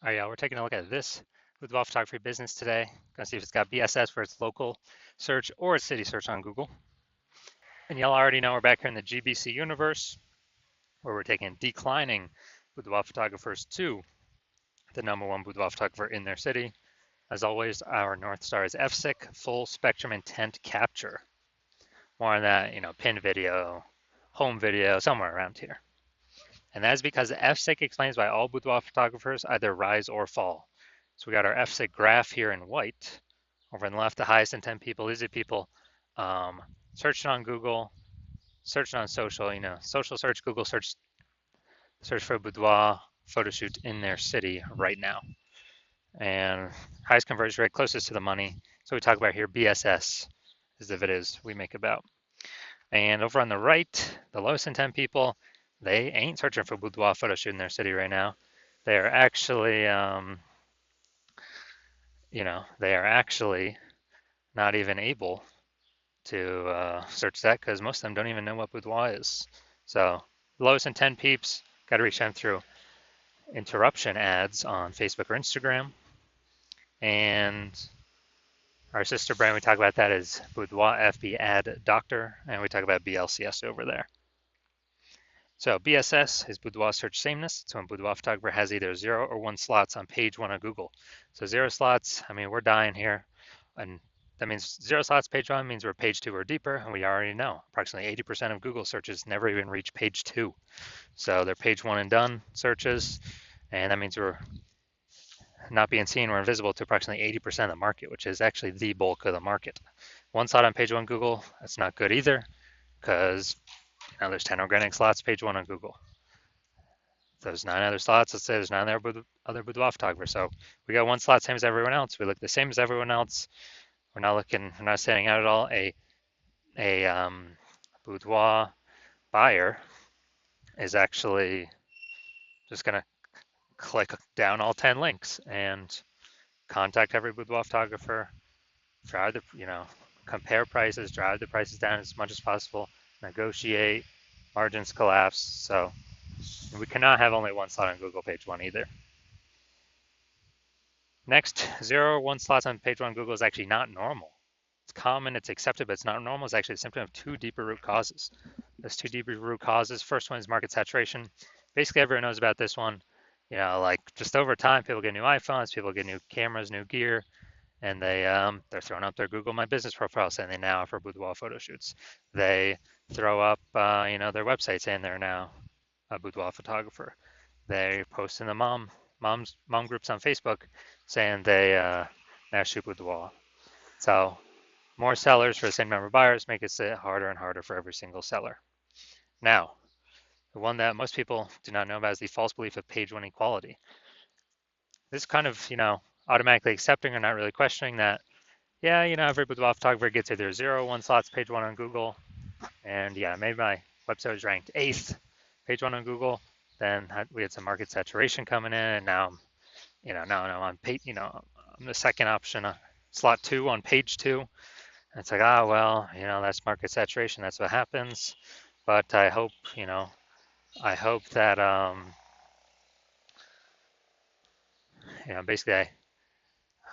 All right, yeah, we're taking a look at this boudoir photography business today. Gonna see if it's got BSS for its local search or its city search on Google. And y'all already know we're back here in the GBC universe, where we're taking declining boudoir photographers to the #1 boudoir photographer in their city. As always, our North Star is FSIC, full spectrum intent capture. More on that, pin video, home video, somewhere around here. And that is because FSIC explains why all boudoir photographers either rise or fall. So we got our FSIC graph here in white. Over on the left, the highest intent people, easy people, searching on Google, searching on social, social search, Google search for boudoir photo shoot in their city right now. And highest conversion rate, closest to the money. So we talk about here, BSS is the videos we make about. And over on the right, the lowest intent people, they ain't searching for boudoir photo shoot in their city right now. They are actually, they are actually not even able to search that because most of them don't even know what boudoir is. So lowest intent peeps, got to reach them through interruption ads on Facebook or Instagram. And our sister brand, we talk about that as Boudoir FB Ad Doctor, and we talk about BLCS over there. So BSS is boudoir search sameness. So when boudoir photographer has either 0 or 1 slots on page 1 of Google. So 0 slots, I mean, we're dying here. And that means 0 slots page 1 means we're page 2 or deeper. And we already know approximately 80% of Google searches never even reach page 2. So they're page 1 and done searches. And that means we're not being seen, we're invisible to approximately 80% of the market, which is actually the bulk of the market. 1 slot on page 1 Google, that's not good either, because there's 10 organic slots, page 1 on Google. Those 9 other slots, let's say there's 9 other boudoir photographers. So we got 1 slot, same as everyone else. We look the same as everyone else. We're not standing out at all. A boudoir buyer is actually just going to click down all 10 links and contact every boudoir photographer, drive compare prices, drive the prices down as much as possible, negotiate, margins collapse. So we cannot have only 1 slot on Google page 1 either. Next, 0 or 1 slots on page 1 Google is actually not normal. It's common, it's accepted, but it's not normal. It's actually a symptom of 2 deeper root causes. There's 2 deeper root causes. First one is market saturation. Basically, everyone knows about this one. Like just over time, people get new iPhones, people get new cameras, new gear, and they're throwing up their Google My Business profile saying they now offer boudoir photo shoots. They throw up, their website saying they're now a boudoir photographer. They post in the mom groups on Facebook saying they now shoot boudoir. So more sellers for the same number of buyers make it harder and harder for every single seller. Now, the one that most people do not know about is the false belief of page 1 equality. This is kind of, automatically accepting or not really questioning that, yeah, every boudoir photographer gets either 0 or 1 slots page 1 on Google. And yeah, maybe my website was ranked 8th page 1 on Google. Then we had some market saturation coming in, and now I'm on page, I'm the second option, slot 2 on page 2. And it's like, well, that's market saturation. That's what happens. But I hope that, basically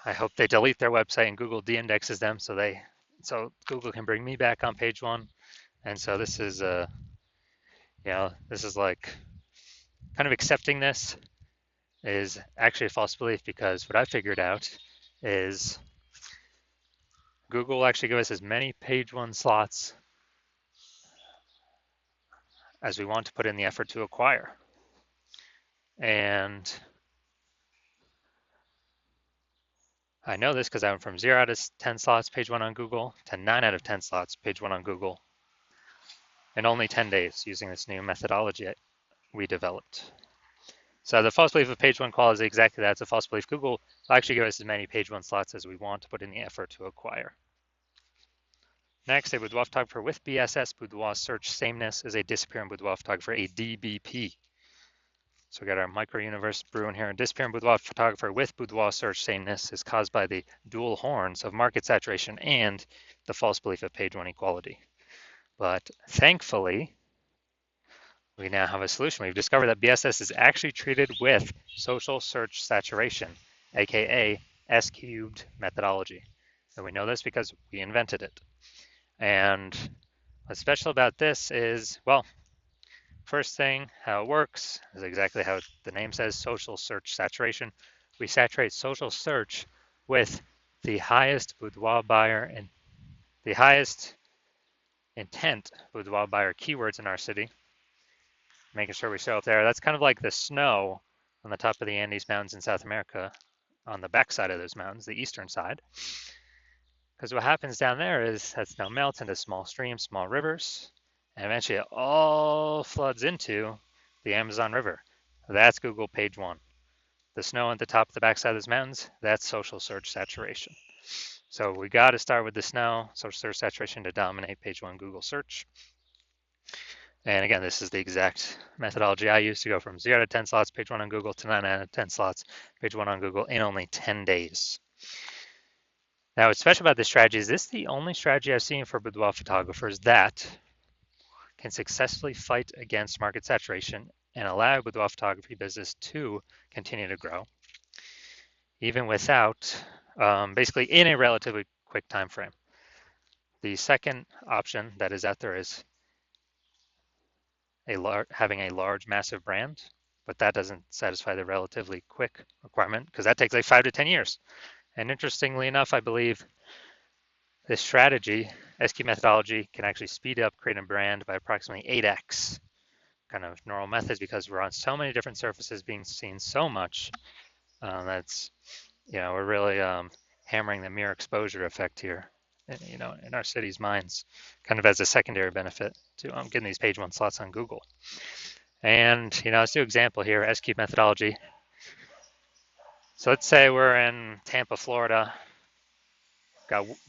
I hope they delete their website and Google de-indexes them so Google can bring me back on page 1. And so this is this is like kind of accepting this is actually a false belief, because what I figured out is Google will actually give us as many page 1 slots as we want to put in the effort to acquire. And I know this because I went from 0 out of 10 slots page 1 on Google to 9 out of 10 slots page 1 on Google in only 10 days using this new methodology we developed. So the false belief of page 1 quality is exactly that. It's a false belief. Google will actually give us as many page 1 slots as we want to put in the effort to acquire. Next, a boudoir photographer with BSS, boudoir search sameness, is a disappearing boudoir photographer, a DBP. So we got our micro universe brewing here. A disappearing boudoir photographer with boudoir search sameness is caused by the dual horns of market saturation and the false belief of page 1 equality. But thankfully, we now have a solution. We've discovered that BSS is actually treated with social search saturation, aka S cubed methodology. And we know this because we invented it. And what's special about this is, well, first thing, how it works is exactly how the name says, social search saturation. We saturate social search with the highest boudoir buyer and the highest intent boudoir buyer keywords in our city, making sure we show up there. That's kind of like the snow on the top of the Andes Mountains in South America, on the backside of those mountains, the eastern side. Because what happens down there is that snow melts into small streams, small rivers, and eventually it all floods into the Amazon River. That's Google page one. The snow at the top of the backside of those mountains, that's social search saturation. So we got to start with the snow, social search saturation to dominate page one Google search. And again, this is the exact methodology I use to go from 0 to 10 slots page one on Google to 9 out of 10 slots page one on Google in only 10 days. Now, what's special about this strategy is this is the only strategy I've seen for boudoir photographers that can successfully fight against market saturation and allow boudoir photography business to continue to grow, even without, basically in a relatively quick time frame. The second option that is out there is having a large, massive brand, but that doesn't satisfy the relatively quick requirement because that takes like 5 to 10 years. And interestingly enough, I believe this strategy, SQ methodology, can actually speed up creating a brand by approximately 8x kind of normal methods because we're on so many different surfaces being seen so much. That's, we're really hammering the mere exposure effect here, in our city's minds, kind of as a secondary benefit to getting these page one slots on Google. And, let's do an example here, SQ methodology. So let's say we're in Tampa, Florida.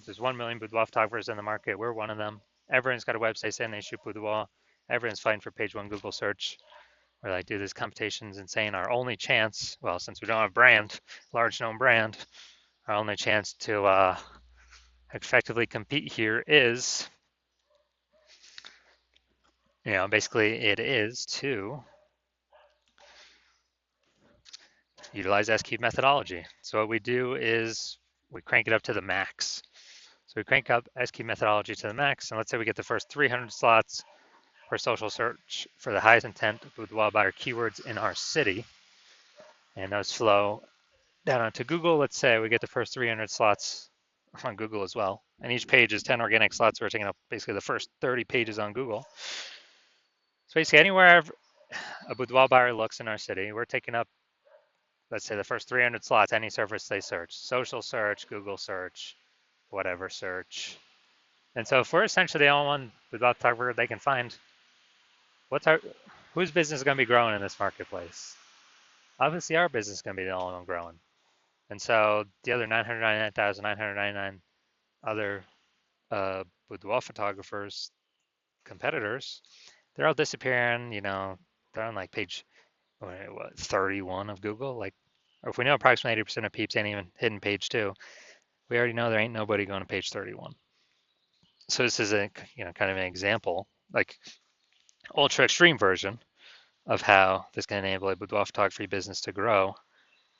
There's 1 million boudoir photographers in the market. We're one of them. Everyone's got a website saying they shoot boudoir. Everyone's fighting for page one Google search. We're like, dude, this competition's insane. Our only chance, well, since we don't have a brand, large known brand, our only chance to effectively compete here is, basically it is to utilize S-cube methodology. So what we do is we crank it up to the max. So we crank up S-cube methodology to the max, and let's say we get the first 300 slots for social search for the highest intent boudoir buyer keywords in our city, and those flow down onto Google. Let's say we get the first 300 slots on Google as well, and each page is 10 organic slots. We're taking up basically the first 30 pages on Google. So basically anywhere a boudoir buyer looks in our city, we're taking up, let's say, the first 300 slots, any surface they search, social search, Google search, whatever search. And so if we're essentially the only one boudoir photographer they can find, whose business is going to be growing in this marketplace? Obviously our business is going to be the only one growing. And so the other 999,999 other boudoir photographers, competitors, they're all disappearing, they're on like page 31 of Google. Like, or if we know approximately 80% of peeps ain't even hitting page 2, we already know there ain't nobody going to page 31. So this is a kind of an example, like ultra extreme version of how this can enable a boudoir photography business to grow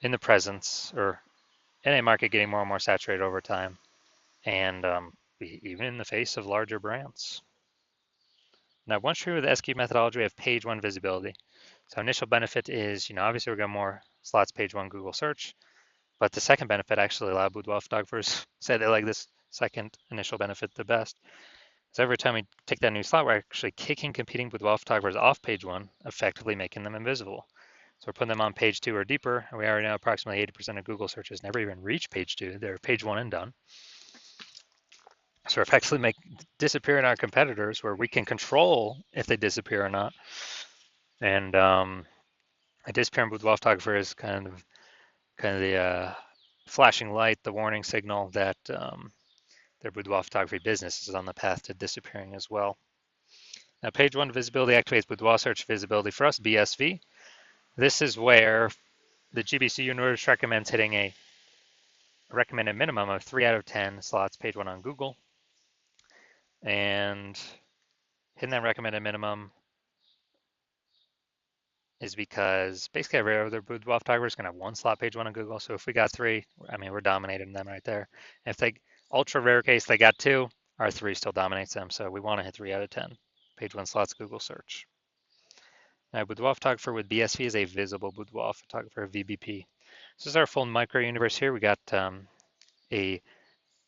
in the presence or in a market getting more and more saturated over time, and even in the face of larger brands. Now, once true with the SQ methodology, we have page one visibility. So initial benefit is, obviously we're getting more slots page one Google search, but the second benefit actually a lot of boudoir photographers say they like this second initial benefit the best. So every time we take that new slot, we're actually kicking competing boudoir photographers off page one, effectively making them invisible. So we're putting them on page 2 or deeper, and we already know approximately 80% of Google searches never even reach page 2. They're page 1 and done. So we're effectively disappearing our competitors where we can control if they disappear or not. And a disappearing boudoir photographer is kind of the flashing light, the warning signal that their boudoir photography business is on the path to disappearing as well. Now, page 1 visibility activates boudoir search visibility for us, BSV. This is where the GBC universe recommends hitting a recommended minimum of 3 out of 10 slots page 1 on Google. And hitting that recommended minimum is because basically every other boudoir photographer is going to have one slot page one on Google. So if we got three, I mean, we're dominating them right there. If they, ultra rare case, they got two, our three still dominates them. So we want to hit 3 out of 10 page one slots Google search. Now, boudoir photographer with BSV is a visible boudoir photographer, VBP. This is our full micro universe here. We got a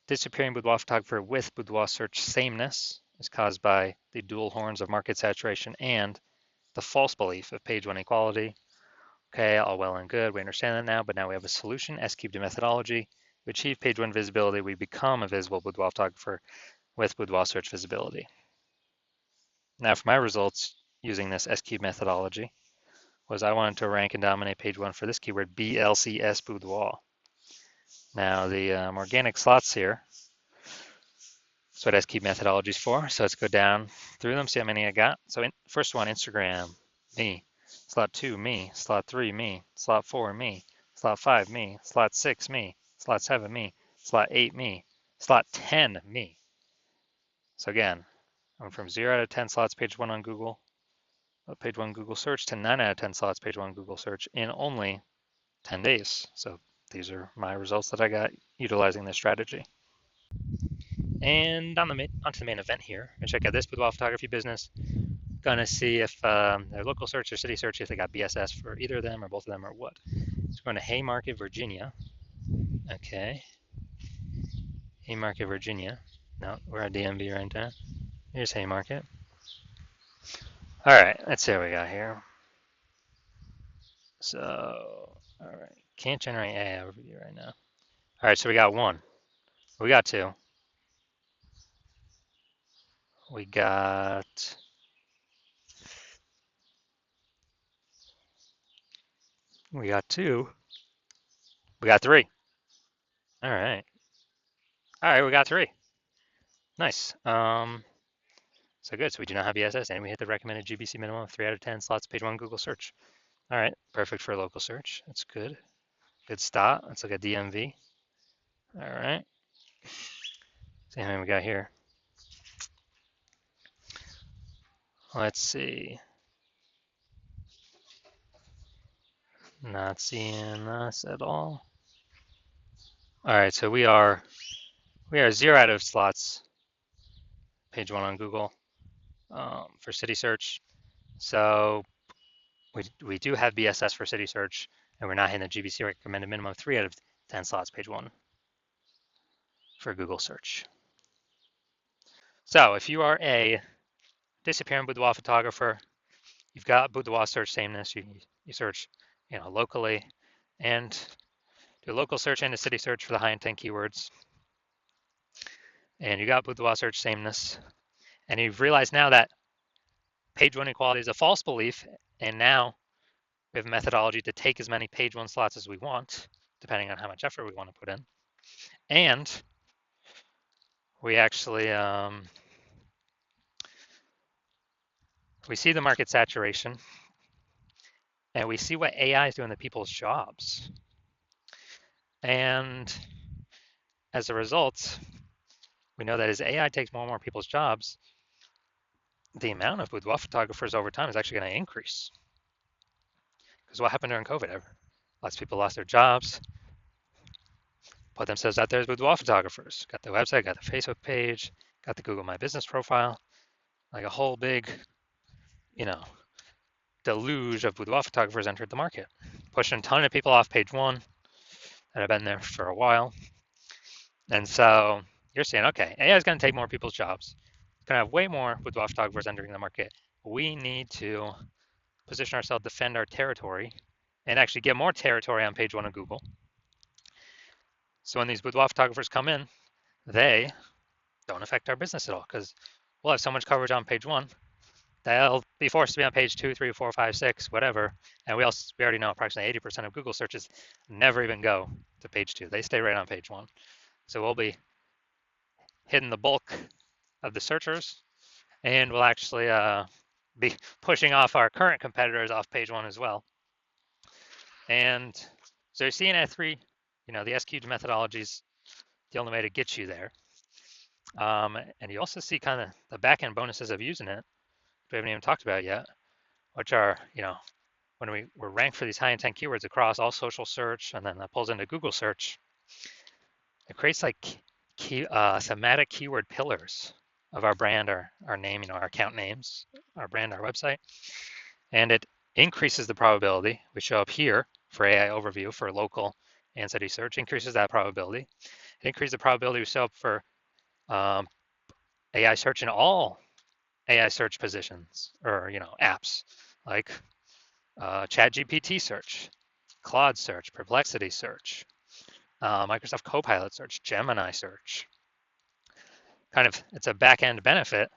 disappearing boudoir photographer with boudoir search sameness is caused by the dual horns of market saturation and the false belief of page one equality. Okay, all well and good. We understand that now, but now we have a solution, S-cubed methodology. We achieve page one visibility. We become a visible boudoir photographer with boudoir search visibility. Now for my results using this S-cubed methodology was I wanted to rank and dominate page one for this keyword, BLCS boudoir. Now the organic slots here, that's what S-cubed methodology is for. So let's go down through them, see how many I got. So first one, Instagram, me. Slot 2, me. Slot 3, me. Slot 4, me. Slot 5, me. Slot 6, me. Slot 7, me. Slot 8, me. Slot 10, me. So again, I'm from 0 out of 10 slots page one on Google, page one Google search, to 9 out of 10 slots page one Google search in only 10 days. So these are my results that I got utilizing this strategy. And onto the main event here. And check out this boudoir photography business. Gonna see if their local search or city search, if they got BSS for either of them or both of them or what. So we're going to Haymarket, Virginia. Okay. Haymarket, Virginia. No, we're at DMV right now. Here's Haymarket. All right, let's see what we got here. So, all right, can't generate AI overview right now. All right, so we got one. We got two. We got two. We got three. All right. All right, we got three. Nice. So good. So we do not have BSS, and we hit the recommended GBC minimum of 3 out of 10 slots page one Google search. All right, perfect for a local search. That's good. Good start. Let's look at DMV. All right. See how many we got here. Let's see. Not seeing us at all. All right, so we are 0 out of slots page one on Google for city search. So we do have BSS for city search, and we're not hitting the GBC recommended minimum of 3 out of 10 slots page one for Google search. So if you are a disappearing boudoir photographer, you've got boudoir search sameness, you search locally, and do a local search and a city search for the high intent keywords, and you got boudoir search sameness, and you've realized now that page one equality is a false belief, and now we have a methodology to take as many page one slots as we want, depending on how much effort we want to put in, and we actually we see the market saturation, and we see what AI is doing to people's jobs. And as a result, we know that as AI takes more and more people's jobs, the amount of boudoir photographers over time is actually going to increase. Because what happened during COVID? Lots of people lost their jobs, put themselves out there as boudoir photographers, got the website, got the Facebook page, got the Google My Business profile, like a whole big, deluge of boudoir photographers entered the market, pushing a ton of people off page one that have been there for a while. And so you're saying, okay, AI is going to take more people's jobs. It's going to have way more boudoir photographers entering the market. We need to position ourselves, defend our territory, and actually get more territory on page one of Google. So when these boudoir photographers come in, they don't affect our business at all, because we'll have so much coverage on page one, they'll be forced to be on page 2, 3, 4, 5, 6, whatever. And we already know approximately 80% of Google searches never even go to page 2. They stay right on page 1. So we'll be hitting the bulk of the searchers, and we'll actually be pushing off our current competitors off page 1 as well. And so you're seeing at 3, the S-cubed methodology is the only way to get you there. And you also see kind of the back-end bonuses of using it, we haven't even talked about yet, which are, when we're ranked for these high intent keywords across all social search, and then that pulls into Google search, it creates like thematic keyword pillars of our brand, our name, our account names, our brand, our website, and it increases the probability. We show up here for AI overview for local and city search, increases that probability. It increases the probability we show up for AI search in all AI search positions or apps like ChatGPT search, Claude search, Perplexity search, Microsoft Copilot search, Gemini search. Kind of, it's a back-end benefit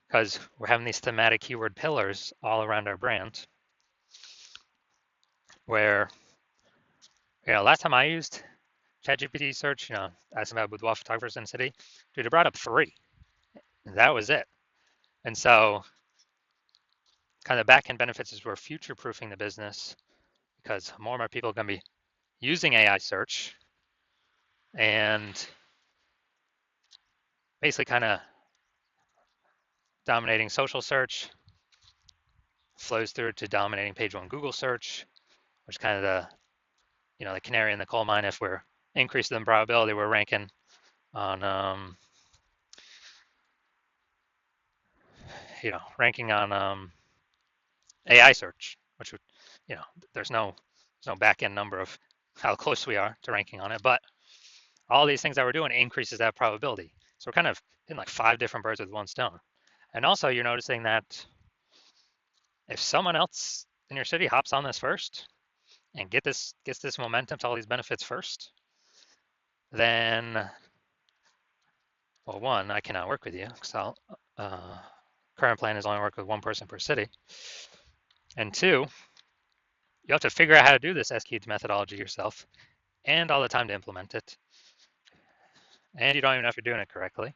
because we're having these thematic keyword pillars all around our brand. Where, last time I used ChatGPT search, asking about boudoir photographers in the city, dude, it brought up 3. And that was it. And so, kind of back-end benefits is we're future-proofing the business because more and more people are going to be using AI search and basically kind of dominating social search, flows through to dominating page 1 Google search, which is kind of the canary in the coal mine. If we're increasing the probability, we're ranking on AI search, which would, there's no back end number of how close we are to ranking on it, but all these things that we're doing increases that probability. So we're kind of hitting like 5 different birds with one stone. And also you're noticing that if someone else in your city hops on this first and gets this momentum to all these benefits first, then, well, one, I cannot work with you because current plan is only work with 1 person per city. And 2, you have to figure out how to do this SQL methodology yourself and all the time to implement it. And you don't even know if you're doing it correctly.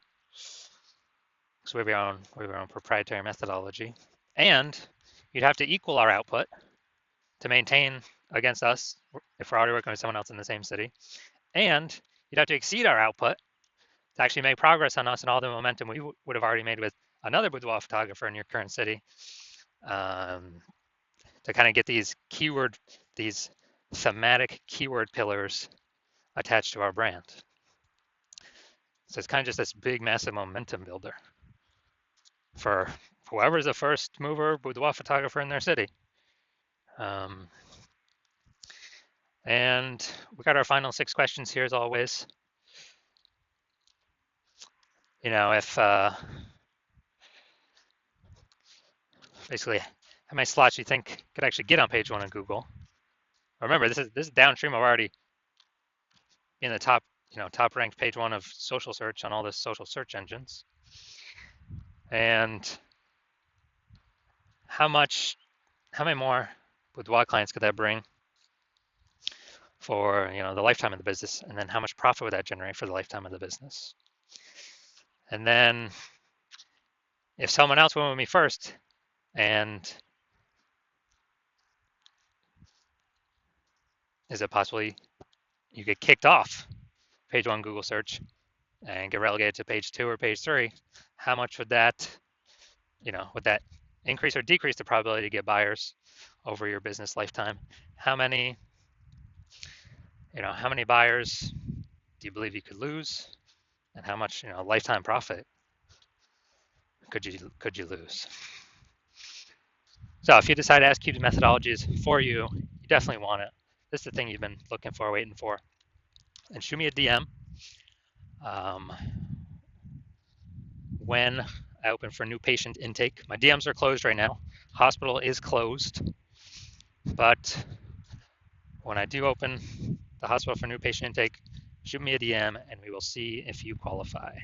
So we have our own proprietary methodology. And you'd have to equal our output to maintain against us if we're already working with someone else in the same city. And you'd have to exceed our output to actually make progress on us and all the momentum we would have already made with another boudoir photographer in your current city, to kind of get these thematic keyword pillars attached to our brand. So it's kind of just this big, massive momentum builder for whoever's the first mover boudoir photographer in their city. And we got our final 6 questions here as always. If basically how many slots you think could actually get on page 1 of Google. Remember, this is downstream of already in the top ranked page 1 of social search on all the social search engines. And how many more boudoir clients could that bring for the lifetime of the business, and then how much profit would that generate for the lifetime of the business? And then if someone else went with me first, and is it possible you get kicked off page 1 Google search and get relegated to page 2 or page 3? How much would that increase or decrease the probability to get buyers over your business lifetime? How many buyers do you believe you could lose, and how much lifetime profit could you lose? So if you decide SQL methodology is for you, you definitely want it. This is the thing you've been looking for, waiting for. And shoot me a DM when I open for new patient intake. My DMs are closed right now. Hospital is closed, but when I do open the hospital for new patient intake, shoot me a DM and we will see if you qualify.